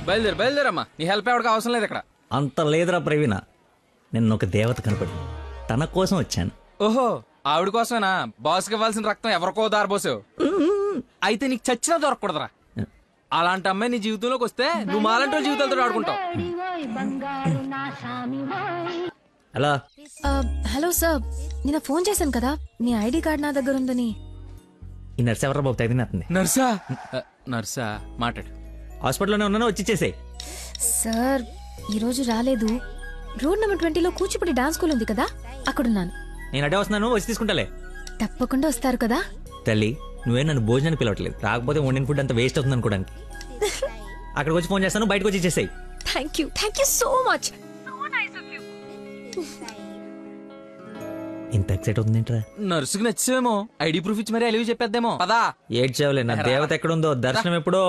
బయలుదేరమ్మా. నీ హెల్ప్ ఎవరికి అవసరం లేదు ఇక్కడ. అంత లేదురా ప్రవీణ, నిన్న ఒక దేవత కనపడి తన కోసం వచ్చాను. ఓహో, ఆవిడ కోసమేనా? బాస్కి ఇవ్వాల్సిన రక్తం ఎవరికో దారబోసావు. అయితే నీకు చచ్చినా దొరకకూడదురా. అలాంటి అమ్మాయి నీ జీవితంలోకి వస్తే నువ్వు మాలంటి జీవితాలతో ఆడుకుంటావు. హలో హలో సార్, నిన్న ఫోన్ చేశాను కదా, మీ ఐడి కార్డ్ నా దగ్గర ఉందని. ఈ నర్స్ ఎవరా బాబు తగినట్టుంది? నర్సా? నర్సా మాట్లాడు. హాస్పిటల్లోనే ఉన్నాను, వచ్చి ఇచ్చేసేయ్. సార్ ఈరోజు రాలేదు. రోడ్ నెంబర్ 20లో కూచిపూడి డాన్స్ స్కూల్ ఉంది కదా, అక్కడున్నాను. నేను అడే వస్తున్నాను, వచ్చి తీసుకుంటాలే. తప్పకుండా వస్తారు కదా. తల్లి, నువ్వే నన్ను భోజనానికి పిలవట్లేదు, రాకపోతే వండిన ఫుడ్ అంత వేస్ట్ అవుతుంది అనుకోడానికి. అక్కడికి వచ్చి ఫోన్ చేస్తాను, బయటకు వచ్చి ఇచ్చేసేయ్. Thank you so much. ఇంత ఎక్సైట్ అవుతుంది ఏంట్రా? నర్సుకి నచ్చేమో, ఐడి ప్రూఫ్ ఇచ్చి మరీ అలివి చెప్పేద్దేమో. పదా ఏడ్చావులే, నా దేవత ఎక్కడుందో, దర్శనం ఎప్పుడో.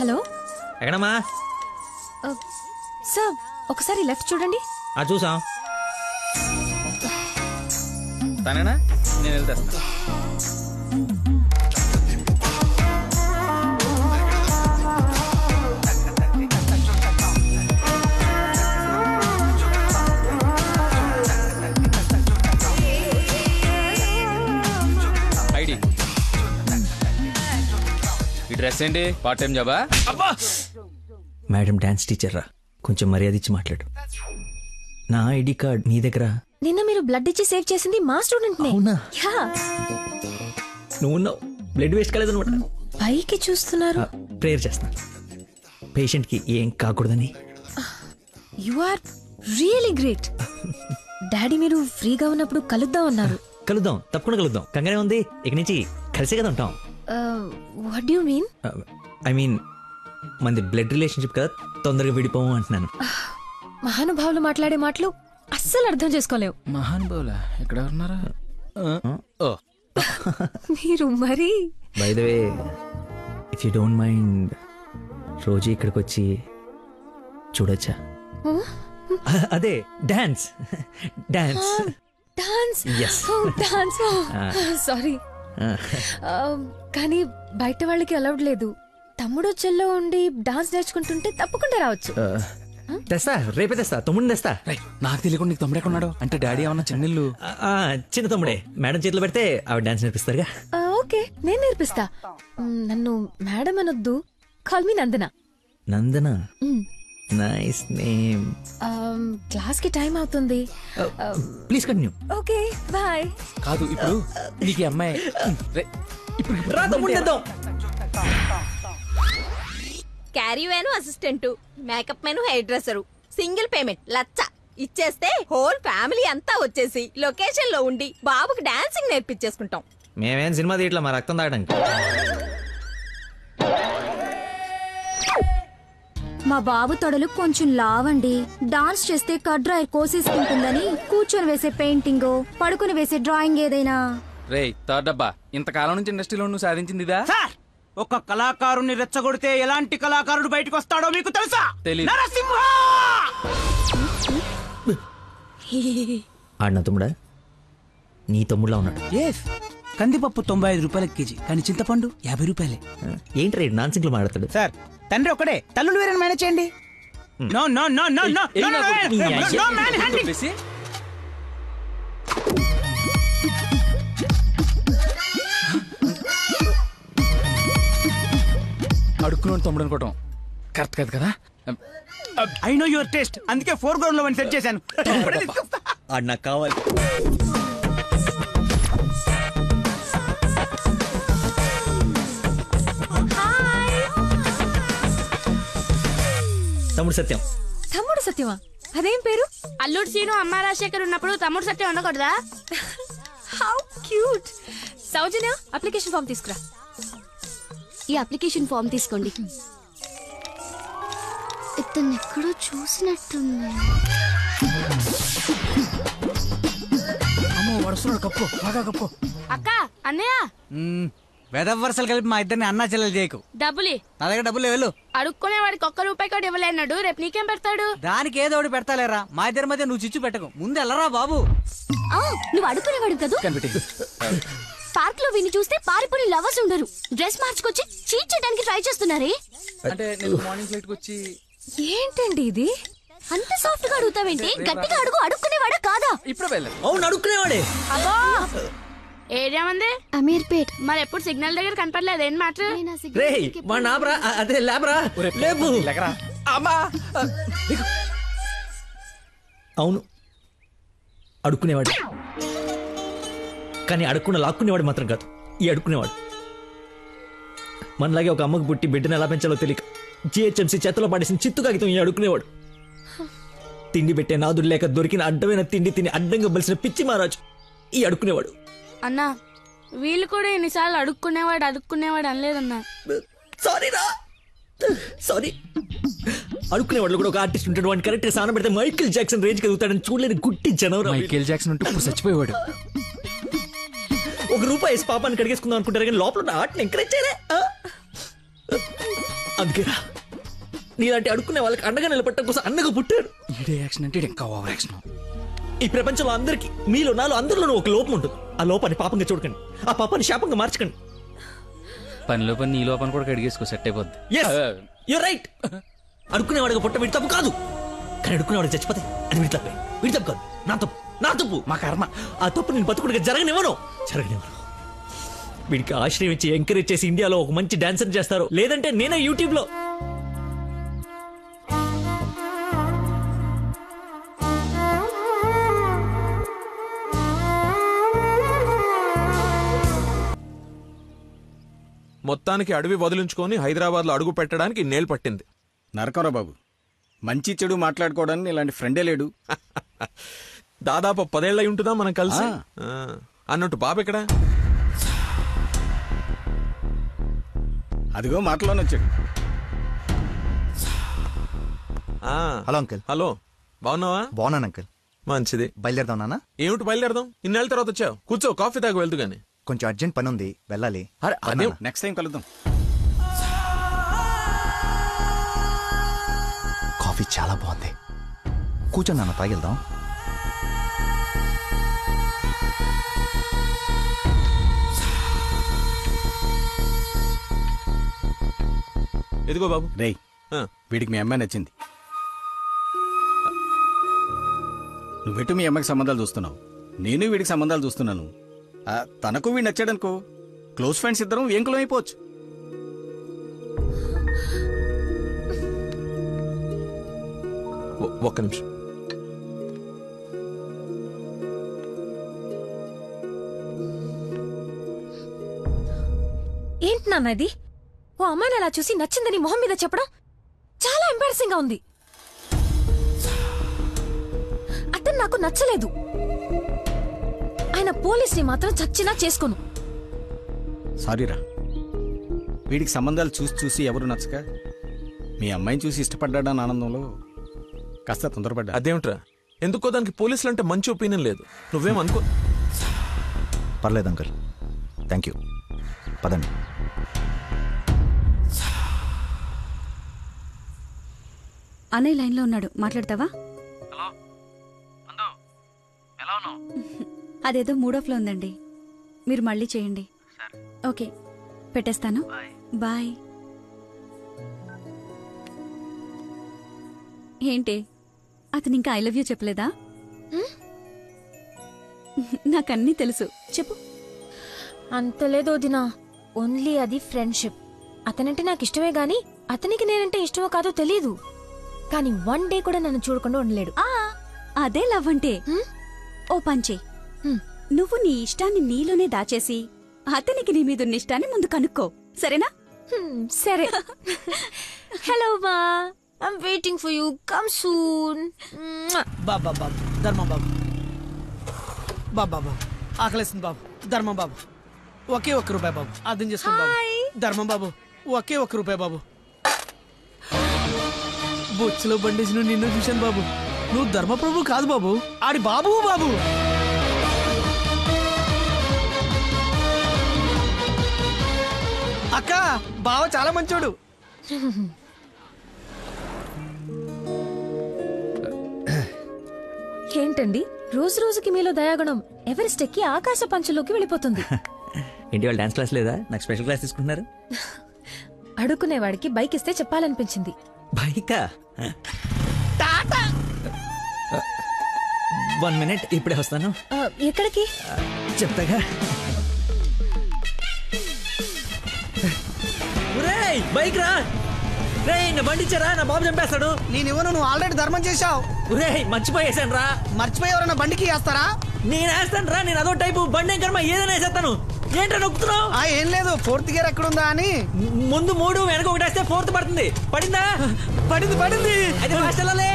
హలో, ఎక్కడమ్మా? సార్ ఒకసారి లెఫ్ట్ చూడండి. చూసాం. తనేనా? నేను వెళ్తాను. ఐడి, ఈ డ్రెస్ ఏంటి? పార్ట్ టైం జాబా? మేడం డాన్స్ టీచర్ రా, కొంచెం మర్యాద ఇచ్చి మాట్లాడు. నా ఐడి కార్డ్ నీ దగ్గర. నిన్న మీరు బ్లడ్ ఇచ్చి సేవ్ చేసింది మా స్టూడెంట్ నే. అవునా? యా. నువ్వు బ్లడ్ వేస్ట్ కాలేదు అనమాట. పైకి చూస్తున్నారు. ప్రేయర్ చేస్తా, పేషెంట్ కి ఏం కాకూడదని. You are really great. Daddy మీరు ఫ్రీగా ఉన్నప్పుడు కలుద్దాం అన్నారు. కలుద్దాం, తప్పకుండా కలుద్దాం. కంగానే ఉంది, ఇక నుంచి కలిసే కదా ఉంటాం. What do you mean? I mean మనది బ్లడ్ రిలేషన్షిప్ కదా, తొందరగా విడిపోము అంటున్నాను. మహానుభావులు మాట్లాడే మాటలు అస్సలు అర్థం చేసుకోలేవు. మహానుభావులా? ఎక్కడ ఉన్నారా? మీరు మరి. By the way, if you don't mind, రోజు ఇక్కడికి వచ్చి చూడొచ్చా? అదే dance. Dance dance. Yes. Dance. Sorry, కానీ బయట వాళ్ళకి అలౌడ్ లేదు. తమ్ముడు చెల్లో ఉండి డాన్స్ నేర్చుకుంటుంటే తప్పకుండా రావచ్చు. తెస్తా, రేపే తెస్తా, తమ్ముడిని తెస్తా. నాకు తెలియకుండా నీకు తమ్ముడు ఎక్కడున్నాడు? అంటే డాడీ ఏమన్నా చిన్నల్లు? చిన్న తమ్ముడే, మేడం చేతిలో పెడితే ఆవిడ డాన్స్ నేర్పిస్తారుగా. ఓకే, నేను నేర్పిస్తా. నన్ను మేడం అనొద్దు, call me Nandana. Nandana, nice name. Class కి టైం అవుతుంది. Please continue. Okay, bye. కాదు, ఇప్పుడు నీకు అమ్మాయి caravan assistant, makeup man hair dresser, single payment 1,00,000 ఇచ్చేస్తే హోల్ ఫ్యామిలీ అంతా వచ్చేసి లొకేషన్ లో ఉండి బాబుకి డాన్సింగ్ నేర్పించేసుకుంటాం. మేమేం సినిమా తీయట్లా, మా రక్తం తాగడానికి. మా బాబు తొడలు కొంచెం లావండి. డాన్స్ చేస్తే కడ్రాయర్ కోసేసుకుంటుందని కూర్చొని వేసే పెయింటింగ్, పడుకుని వేసే డ్రాయింగ్ ఏదైనా. రే థర్డ్ డబ్బా, ఇంతకాలం నుంచి ఇండస్ట్రీలో నువ్వు సాధించిందిదా? ఒక కళాకారుని రెచ్చగొడితే ఎలాంటి కళాకారుడు బయటకు వస్తాడో మీకు తెలుసా? నరసింహ! ఆడిన తమ్ముడా? నీ తమ్ముడులా ఉన్నాడు. కందిపప్పు 95 రూపాయల కేజీ, కానీ చింతపండు 50 రూపాయలే. ఏంటి రేడు నాన్సింగ్ లో మాట్లాడతాడు? సార్, తండ్రి ఒకడే, తల్లులు వేరే మేనేజ్ చేయండి. No no no no no no man handling. అడుక్కున్నాడు తమ్ముడు అనుకోవటం కరెక్ట్ కాదు కదా. ఐ నో యువర్ టేస్ట్, అందుకే 4 గ్రౌండ్ లో సెట్ చేశాను. ఆడు నాకు కావాలి. తమ్ముడు సత్యం. తమ్ముడు సత్యమా? అదేం పేరు? అల్లుడు సీను అమ్మ రాజశేఖర్ ఉన్నప్పుడు తమ్ముడు సత్యం ఉండకూడదా? How cute. Soujanya, application form తీసుకురా. ఈ అప్లికేషన్ ఫామ్ తీసుకోండి. ఇతను ఎక్కడో చూసినట్టుంది. అమ్మో వరుసలో కప్పు, బాగా కప్పు. అక్క, అన్నయ్య. వెదవరసలు కలిపి మా ఇద్దరిని అన్నా చెల్లెలు చేయకు. డబ్బులి నా దగ్గర డబ్బులు వెళ్ళు. అడుక్కునే వాడికి ₹1 కూడా ఇవ్వలేన్నాడు. రేపు నీకేం పెడతాడు? దానికి ఏదో ఒకటి పెడతాలేరా. మా ఇద్దరి మధ్య నువ్వు చిచ్చు పెట్టకు. ముందు వెళ్ళరా బాబు. నువ్వు అడుగునేవాడు కదా. పార్క్ లో విని చూస్తే పారిపోయి లవర్స్ ఉండరు. డ్రెస్ మార్చుకొచ్చి చీట్ చేయడానికి ట్రై చేస్తున్నారే. అంటే నేను మార్నింగ్ ఫ్లైట్ కి వచ్చి. ఏంటండి ఇది? అంత సాఫ్ట్ గా అడుగుతావేంటి? గట్టిగా అడుగు. అడుక్కునేవాడా కాదా? ఇప్పుడు వెళ్ళాను. అవును అడుక్కునేవాడే. అబ్బో ఏరియా మంది అమీర్పేట్. మరి ఎప్పుడు సిగ్నల్ దగ్గర కనపడలేదు. ఏం మాట? రే వాడు నాబ్రా, అదే లేబరా, లేపు. అమ్మా అవును అడుక్కునేవాడు, కానీ అడుక్కున్న లాక్కునేవాడు మాత్రం కాదు ఈ అడుక్కునేవాడు. మనలాగే ఒక అమ్మకు పుట్టి బిడ్డను ఎలా పెంచాలో తెలియక జిహెచ్ఎంసీ చేతిలో పడేసిన చిత్తు కాగితం ఈ అడుక్కునేవాడు. తిండి పెట్టే నాదుడు లేక దొరికిన అడ్డమైన తిండి తిని అడ్డంగా బలిసిన పిచ్చి మహారాజు ఈ అడుక్కునేవాడు. అన్నా వీళ్ళు కూడా ఎన్నిసార్లు అడుక్కునేవాడు అనలేదన్నా. సారీరా, సారీ. అడుక్కునేవాడు కూడా ఒక ఆర్టిస్ట్ ఉంటాడు. వాడిని కరెక్ట్ గా సాన పెడితే మైకేల్ జాక్సన్ రేంజ్ కదుగుతాడని చూడలేని గుట్టి జనవరం. మైకేల్ జాక్సన్ ఉంటే ఇప్పుడు చచ్చిపోయేవాడు. ₹1 పాపాన్ని కడిగేసుకుందాం అనుకుంటారు కానీ లోపల ఉన్న ఆర్ట్ని ఎంకరేజ్ చేయలే. అందుకేరా నీలాంటి అడుక్కునే వాళ్ళకి అండగా నిలబట్టడం కోసం అన్నగా పుట్టాడు. ఈడే యాక్షన్ అంటే ఇంకా ఓవర్ యాక్షన్. ఈ ప్రపంచంలో అందరికి మీలో నాలో అందరిలోనూ ఒక లోపం ఉంటుంది. ఆ లోపాన్ని పాపంగా చూడకండి, ఆ పాపాన్ని శాపంగా మార్చకండి. పనిలో పని నీ లోపల కూడా కడిగేసుకో, సెట్ అయిపోద్ది. You're right. అడుక్కునేవాడిగా పుట్ట వీడి తప్పు కాదు, కానీ అడుక్కునేవాడికి చచ్చిపోతే అది వీడి తప్పే. వీడి తప్పు కాదు, నా తప్పు, మా కర్మ. ఆ తప్పు నేను బతుకుడిగా జరగనివ్వను. వీడికి ఆశ్రయం ఇచ్చి ఎంకరేజ్ చేసి ఇండియాలో ఒక మంచి డాన్సర్ చేస్తారు, లేదంటే నేనే యూట్యూబ్ లో. మొత్తానికి అడవి వదిలించుకొని హైదరాబాద్ లో అడుగు పెట్టడానికి నేలు పట్టింది. నరకరా బాబు, మంచి చెడు మాట్లాడుకోవడానికి ఇలాంటి ఫ్రెండే లేడు. దాదాపు 10 ఏళ్ళై ఉంటుందా మనం కలిసి. అన్నట్టు బాబు ఎక్కడ? అదిగో మాటలోనే వచ్చాడు. Hello uncle. హలో, బాగున్నావా? బాగున్నాను అంకుల్. మంచిది. బయలుదేరదాం నాన్న. ఏమిటి బయలుదేరదాం? ఇన్నేళ్ళ తర్వాత వచ్చావు, కూర్చో, కాఫీ తాగు వెళ్తూ గాని. కొంచెం అర్జెంట్ పని ఉంది, వెళ్ళాలి. అదే నెక్స్ట్ టైం కలుద్దాం. కాఫీ చాలా బాగుంది, కూర్చొని నాన్న తాగిద్దాం. ఎదిగో బాబు. రేయ్, వీడికి మీ అమ్మాయి నచ్చింది. నువ్వెటు మీ అమ్మాయికి సంబంధాలు చూస్తున్నావు, నేను వీడికి సంబంధాలు చూస్తున్నాను. తనకు వీడు నచ్చాడనుకో, క్లోజ్ ఫ్రెండ్స్ ఇద్దరం ఏంకులం అయిపోవచ్చు. ఒక్క నిమిషం. ఏంటి నాన్న ఇది? ఓ అమ్మాయిని అలా చూసి నచ్చిందని మొహం మీద చెప్పడం చాలా ఎంబారసింగ్ గా ఉంది. అతను నాకు నచ్చలేదు. ఆయన పోలీస్ని మాత్రం చచ్చినా చేసుకోను. సారీరా, వీడికి సంబంధాలు చూసి చూసి ఎవరు నచ్చక మీ అమ్మాయిని చూసి ఇష్టపడ్డాడని ఆనందంలో కాస్త తొందరపడ్డా. అదేమిట్రా, ఎందుకో దానికి పోలీసులు అంటే మంచి ఒపీనియన్ లేదు. నువ్వేం అనుకో. పర్లేదు అంకుల్, థ్యాంక్ యూ. పదండి. అన్నయ్య లైన్ లో ఉన్నాడు, మాట్లాడతావా? అదేదో మూడోఫ్లో ఉందండి, మీరు మళ్ళీ చేయండి. ఓకే, పెట్టేస్తాను. బాయ్. ఏంటి, అతను ఇంకా ఐ లవ్ యూ చెప్పలేదా? నాకన్నీ తెలుసు, చెప్పు. అంత లేదో దినా, ఓన్లీ అది ఫ్రెండ్షిప్. అతనంటే నాకు ఇష్టమే గాని అతనికి నేనంటే ఇష్టమో కాదో తెలీదు. కానీ 1 డే కూడా నన్ను చూడకుండా ఉండలేడు. అదే లవ్ అంటే. ఓ పంచే, నువ్వు నీ ఇష్టాన్ని నీలోనే దాచేసి అతనికి నీ మీదున్న ఇష్టాన్ని ముందు కనుక్కో, సరేనా? సరే. హలో మా, I'm waiting for you, come soon. బాబా బాబు, ధర్మం బాబు. బాబా ఆకలేస్తుంది బాబు. ధర్మం బాబు, ఒకే ₹1 బాబు, అర్థం చేసుకోండి బాబు. ధర్మం బాబు, ఒకే ₹1 బాబు. బొచ్చులో బండేసి నిన్ను చూశాను బాబు. నువ్వు ధర్మప్రభు కాదు బాబు, ఆడి బాబు బాబు. బావ చాలా మంచోడు. ఏంటండి రోజు రోజుకి మీలో దయాగుణం ఎవరెస్ట్ ఎక్కి ఆకాశ పంచులోకి వెళ్ళిపోతుంది. ఏంటి వాళ్ళు డాన్స్ క్లాస్ లేదా? నాకు స్పెషల్ క్లాస్ తీసుకుంటున్నారు. అడుక్కునేవాడికి బైక్ ఇస్తే చెప్పాలనిపించింది. బైకా? 1 minute, ఇప్పుడే వస్తాను. ఎక్కడికి? చెప్తాగా. బైక్ రా రే, నా బండి ఇచ్చారా, నా బాబు చంపేస్తాడు. నేను ఇవ్వను, నువ్వు ఆల్రెడీ ధర్మం చేశావు. మర్చిపోయేసాను రా. మర్చిపోయి ఎవరైనా బండికి వేస్తారా? నేను వేస్తాను రా, నేను అదో టైపు బండి కర్మ ఏదైనా వేసేస్తాను. ఏంటో నొక్కుతున్నావు? ఏం లేదు, 4th గేర్ ఎక్కడుందా అని. ముందు 3 వెనక 1 వేస్తే 4th పడుతుంది. పడిందా? పడింది. అది ఫాస్ట్ వెళ్ళాలి.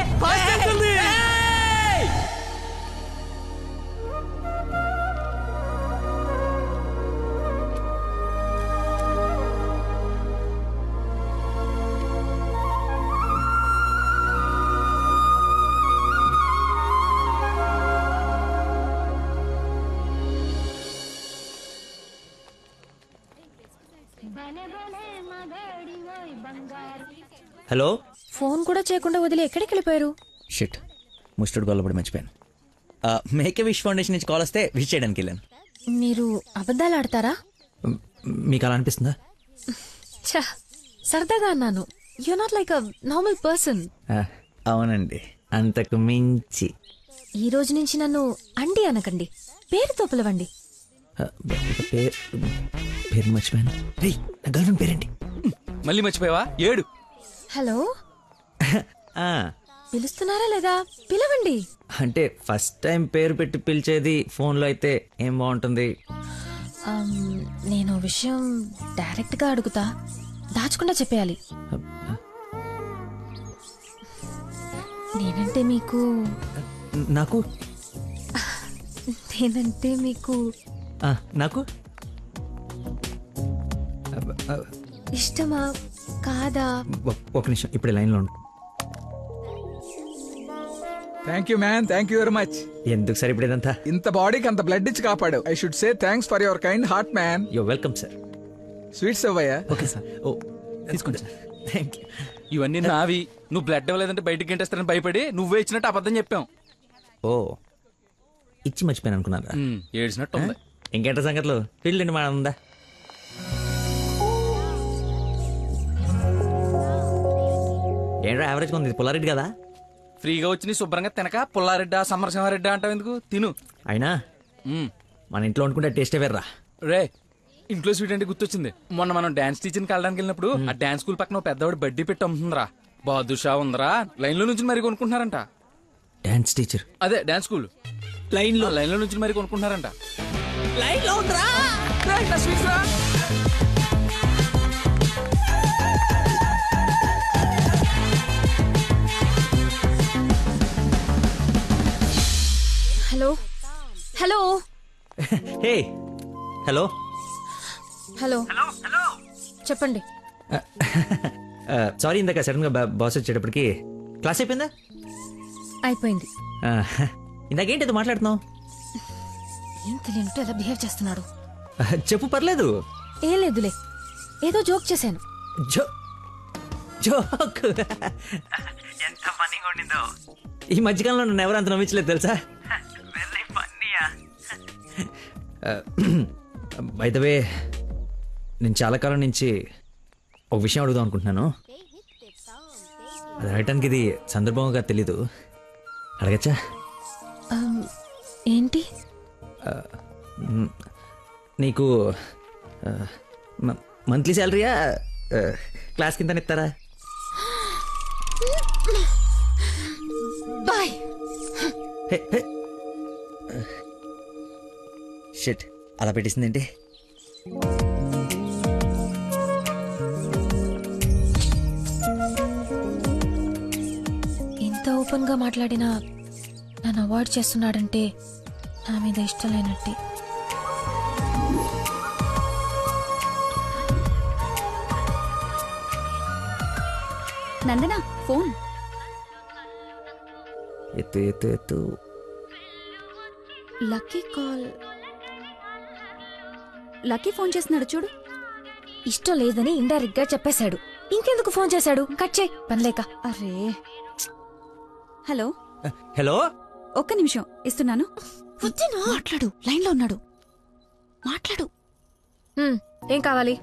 హలో. ఫోన్ కూడా చేయకుండా వదిలి ఎక్కడికి వెళ్ళిపోయారు? షిట్, ముస్టుడు గొల్లబడి మర్చిపోయాను. మేకే విష్ ఫౌండేషన్ నుంచి కాల్ వస్తే విష్ చేయడానికి వెళ్ళాను. మీరు అబద్ధాలు ఆడతారా? మీకు అలా అనిపిస్తుందా? సరదాగా అన్నాను. You not like a normal person. అవునండి, అంతకు మించి. ఈ రోజు నుంచి నన్ను అండి అనకండి, పేరుతో పిలవండి. పేరు మర్చిపోయాను. రే, నా గర్ల్ ఫ్రెండ్ పేరేంటి? మళ్ళీ మర్చిపోయావా? 7. హలో. పిలుస్తున్నారా లేదా? పిలవండి. అంటే ఫస్ట్ టైం పేరు పెట్టి పిలిచేది ఫోన్లో అయితే ఏం బాగుంటుంది? నేను విషయం డైరెక్ట్ గా అడుగుతా, దాచకుండా చెప్పేయాలి. నేనంటే మీకు నాకు నేనంటే మీకు నాకు ఇష్టమా కాదా? ఒక నిమిషం, ఇప్పుడు లైన్లో ఉండు. Thank you man, thank you very much. ఎందుకు సార్ ఇప్పుడు ఇదంతా? ఇంత బాడీకి అంత బ్లడ్ ఇచ్చి కాపాడు. I should say thanks for your kind heart man. You welcome sir. Sweets అవ్వయ్యా. Okay sir. ఓ తీసుకోండి సార్. Thank you. ఇవన్నీ నావి. నువ్వు బ్లడ్ ఇవ్వలేదంటే బయటికి గంటేస్తారని భయపడి నువ్వే ఇచ్చినట్టు అబద్ధం చెప్పాం. ఓ, ఇచ్చి మర్చిపోయాను అనుకున్నారా? ఏడ్చినట్టు ఉంది. ఇంకేంట సంగతులు? ఫీల్డ్ అండి మా ఉందా? ఏంటో యావరేజ్ ఉంది. పుల్లారెడ్డి కదా? ఫ్రీగా వచ్చి శుభ్రంగా తినక పుల్లారెడ్డా సమరసింహారెడ్డా అంటావు ఎందుకు? తిను. అయినా మన ఇంట్లో వండుకుంటే టేస్టే వేర్రా. రే, ఇంట్లో స్వీట్ అంటే గుర్తొచ్చింది. మొన్న మనం డాన్స్ టీచర్కి వెళ్ళడానికి వెళ్ళినప్పుడు ఆ డాన్స్ స్కూల్ పక్కన పెద్దవాడు బడ్డీ పెట్టి అమ్ముతుందిరా. బాదుషా ఉందరా. లైన్ లో నుంచి మరి కొనుక్కుంటున్నారంట. Dance teacher? అదే డాన్స్ స్కూల్. లైన్ లో నుంచి మరి కొనుక్కుంటున్నారంట. లైన్ లో ఉందిరా. Hello. Hello. Hey, hello. Hello. చెప్పండి. సారీ, ఇందాక సడన్ గా బాస్ వచ్చేటప్పటికి క్లాస్ అయిపోయిందా? అయిపోయింది. ఇందాకేంటి అది మాట్లాడుతున్నావు? ఏం తెలియనట్టు ఎలా బిహేవ్ చేస్తున్నాడు. చెప్పు, పర్లేదు. ఏం లేదులే, ఏదో జోక్ చేశాను. జోక్? ఎంత ఫన్నీగా ఉండిందో. ఈ మధ్యకాలంలో నన్ను ఎవరు అంత నమ్మించలేదు తెలుసా? బై ద వే, నేను చాలా కాలం నుంచి ఒక విషయం అడుగుదాం అనుకుంటున్నాను. అది అడగటానికి ఇది సందర్భంగా తెలీదు. అడగచ్చా? ఏంటి? నీకు మంత్లీ శాలరీయా, క్లాస్ కింద ఇస్తారా? బాయ్. షిట్, అలా పెట్టేసిందేంటి? ఇంత ఓపెన్ గా మాట్లాడినా నన్ను అవాయిడ్ చేస్తున్నాడంటే నా మీద ఇష్టం లేనట్టే. నందన ఫోన్. ఎత్తు ఎత్తు ఎత్తు. Lucky call. లక్కీ ఫోన్ చేస్తున్నాడు చూడు. ఇష్టం లేదని ఇండైరెక్ట్ గా చెప్పేశాడు. ఇంకెందుకు ఫోన్ చేశాడు? కట్ చేయి పనిలేక. అరే హలో హలో, ఒక్క నిమిషం ఇస్తున్నాను. మాట్లాడు, లైన్ లో ఉన్నాడు, మాట్లాడు. ఏం కావాలి?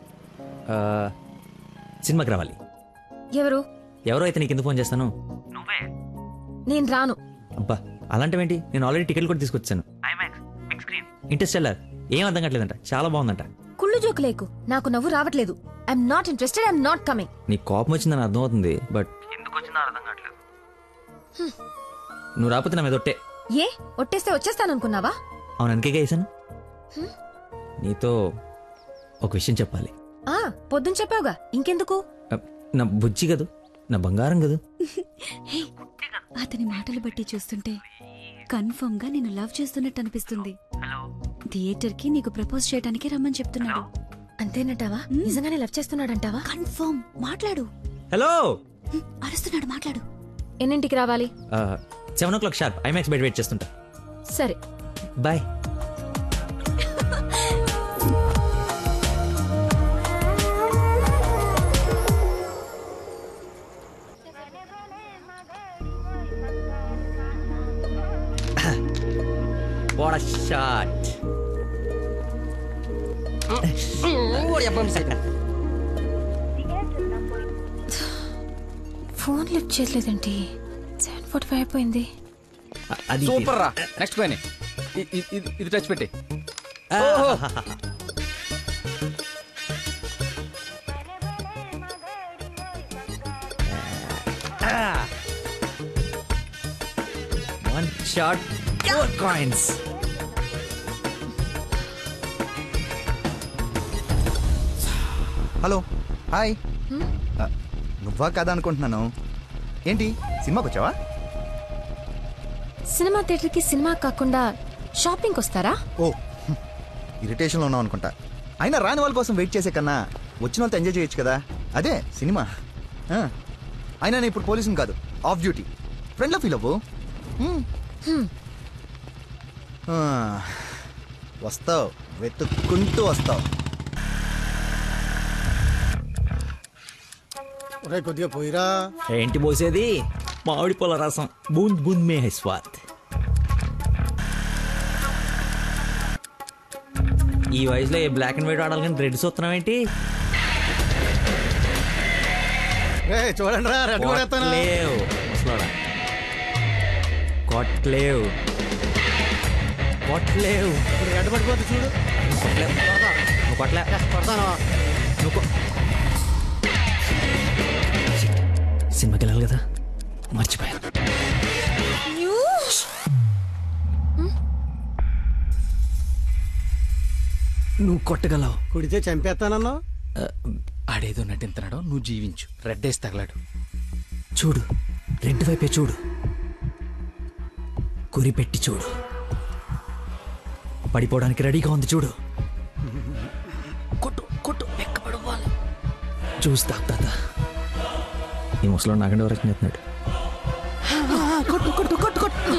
సినిమాకి రావాలి. ఎవరు? ఎవరో అయితే నీకు ఎందుకు ఫోన్ చేస్తాను? నేను రాను. అబ్బా అలాంటివేంటి, నేను ఆల్రెడీ టికెట్ కూడా తీసుకొచ్చాను. ఇంటర్స్టెల్లార్ ఏం అర్థం కావట్లేదంట, చాలా బాగుందంట. కుళ్ళు జోకు లేకు, నాకు నవ్వు రావట్లేదు. I'm not interested, I'm not coming. నీ కోపం వచ్చిందని అర్థం అవుతుంది, బట్ ఎందుకు వచ్చిందో అర్థం కావట్లేదు. నువ్వు రాకపోతే నా మీద ఒట్టే. ఏ ఒట్టేస్తే వచ్చేస్తాననుకున్నావా? అవును, అందుకే వేసాను. నీతో ఒక విషయం చెప్పాలి. పొద్దున చెప్పావుగా, ఇంకెందుకు? నా బుజ్జి కదూ, నా బంగారం కదూ. అతని మాటలు బట్టి చూస్తుంటే కన్ఫర్మ్ గా నేను లవ్ చేస్తున్నట్టు అనిపిస్తుంది. థియేటర్ కి నీకు ప్రపోజ్ చేయడానికి రమ్మని చెప్తున్నాడు. అంతేనటావా? నిజంగానే లవ్ చేస్తున్నాడంటావా? కన్ఫర్మ్. మాట్లాడు. హలో, అరుస్తున్నాడు, మాట్లాడు. ఎన్నింటికి రావాలి? 7 o'clock షార్ప్ ఐమాక్స్ బయట వెయిట్ చేస్తుంటా. సరే bye. What a shot. Phone lift చేయలేదండి. 7:45 అయిపోయింది. సూపర్ రా. నెక్స్ట్ పైన ఇది టచ్ పెట్టి. One shot, 4 coins. Hello, hi. నువ్వా కదా అనుకుంటున్నాను. ఏంటి సినిమాకి వచ్చావా? సినిమా థియేటర్కి సినిమా కాకుండా షాపింగ్కి వస్తారా? ఓ, ఇరిటేషన్లో ఉన్నావు అనుకుంటా. అయినా రాని వాళ్ళ కోసం వెయిట్ చేసే కన్నా వచ్చిన వాళ్ళతో ఎంజాయ్ చేయొచ్చు కదా, అదే సినిమా. అయినా నేను ఇప్పుడు పోలీసుని కాదు, ఆఫ్ డ్యూటీ. ఫ్రెండ్లో ఫీల్ అవ్వు. వస్తావు, వెతుక్కుంటూ వస్తావు. కొద్దిగా పోయిరా. ఏంటి పోసేది? మామిడి పొల రసం. బూంద్ బూంద్ మే హై స్వాద్. ఈ వయసులో ఏ బ్లాక్ అండ్ వైట్ ఆడాలి కానీ రెడ్ చూస్తున్నావు ఏంటి? చూడండి రా, రెడ్ కూడా ఎత్తాను. కొట్లేవు ముసలోడా, కొట్లేవు కొట్లేవు. రెడ్ పడిపోతే చూడు. నువ్వు కొట్లే, కొడతాను. నువ్వు సినిమాకి వెళ్ళాలి కదా, మర్చిపోయాను. నువ్వు కొట్టగలవు. కుడితే చంపేస్తానన్నా. ఆడేదో నటింతున్నాడో, నువ్వు జీవించు. రెడ్ వేసి తగలాడు. చూడు, రెడ్ వైపే చూడు, గురి పెట్టి చూడు. పడిపోవడానికి రెడీగా ఉంది చూడు. కొట్టు కొట్టు, ఎక్కబడిపోవాలి. చూస్తా తాత. ఈ ముసలో నాగండి వరకు చెప్తున్నాడు. కొట్టు కొట్టు కొట్టు కొట్టు.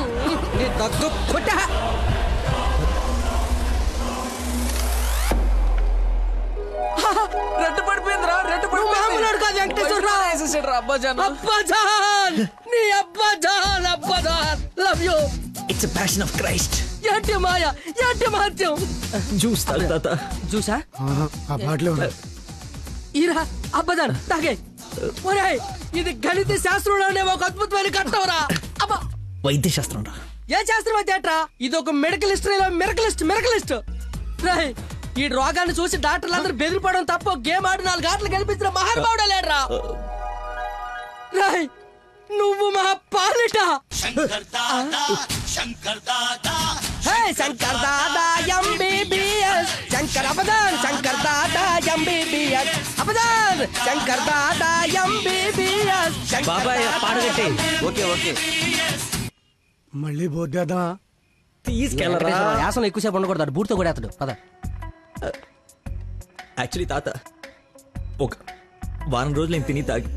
రెడ్ పడిపోయిందిరా, రెడ్ మామూలు కాదు వెంకటేశ్వరరావు. అబ్బాజాన్, అబ్బాజాన్, నీ అబ్బాజాన్, అబ్బాజాన్, love you. It's passion of Christ. ఏంటి మాయ, ఏంటి మహత్యం. చూస్తా తాత. చూసా ఆ బాటిలో ఈరా అబ్బదాన్ తాగే. ఒరేయ్, ఇది గణిత శాస్త్రంలోనే ఒక అద్భుతమైన కట్టవరా. అబ్బా, వైద్య శాస్త్రం రా. ఏ శాస్త్రం అయితే ఏట్రా? ఇది ఒక మెడికల్ హిస్టరీలో మెరకలిస్ట్. రేయ్, ఈ రోగాన్ని చూసి డాక్టర్లు అందరూ బెదిరిపోవడం తప్ప గేమ్ ఆడి 4 ఆటలు కనిపించిన మహానుభావుడే లేడ్రా. రేయ్, నువ్వు మా పాలిట. Shankar Dada MBBS, Shankar అబదాన్, Shankar Dada MBBS, అబదాన్, Shankar Dada MBBS. బాబాయ్ పాడగట్టి. Okay okay. మళ్ళీ పోద్దేదా? తీసుకెళ్ళరా. యాసన ఎక్కువసేపు ఉండకూడదు, బూర్తో కూడా అతడు పద. యాక్చువల్లీ తాత, ఒక వారం రోజులు నేను తిని తాగి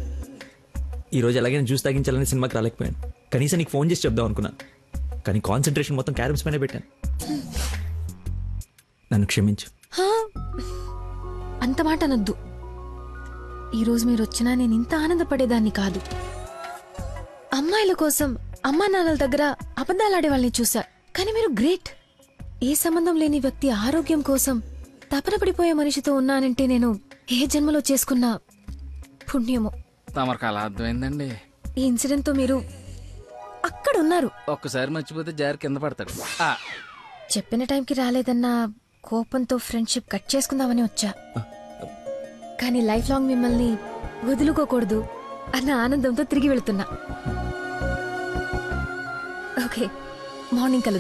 ఈరోజు ఎలాగైనా జ్యూస్ తాగించాలని సినిమాకి రాలేకపోయాను. కనీసం నీకు ఫోన్ చేసి చెప్దాం అనుకున్నాను, కానీ కాన్సన్ట్రేషన్ మొత్తం క్యారమ్స్ పైన పెట్టాను. నన్ను క్షమించు. అంత మాట అనొద్దు. ఈ రోజు మీరు వచ్చినా నేను ఇంత ఆనందపడేదాన్ని కాదు. అమ్మాయిల కోసం అమ్మా నాన్నల దగ్గర అబద్ధాలాడే వాళ్ళని చూసా, కానీ మీరు గ్రేట్. ఏ సంబంధం లేని వ్యక్తి ఆరోగ్యం కోసం తపన పడిపోయే మనిషితో ఉన్నానంటే నేను ఏ జన్మలో చేసుకున్న పుణ్యమో. తమరికి అలా అర్థమైందండి. ఈ ఇన్సిడెంట్ తో మీరు అక్కడ ఉన్నారు. ఒక్కసారి మర్చిపోతే జారి కింద పడతాడు. చెప్పిన టైంకి రాలేదన్న కోపంతో ఫ్రెండ్షిప్ కట్ చేసుకుందామని వచ్చా. కానీ లైఫ్ లాంగ్ మిమ్మల్ని వదులుకోకూడదు అన్న ఆనందంతో తిరిగి వెళుతున్నా. ఓకే, మార్నింగ్ కలుద్దాం.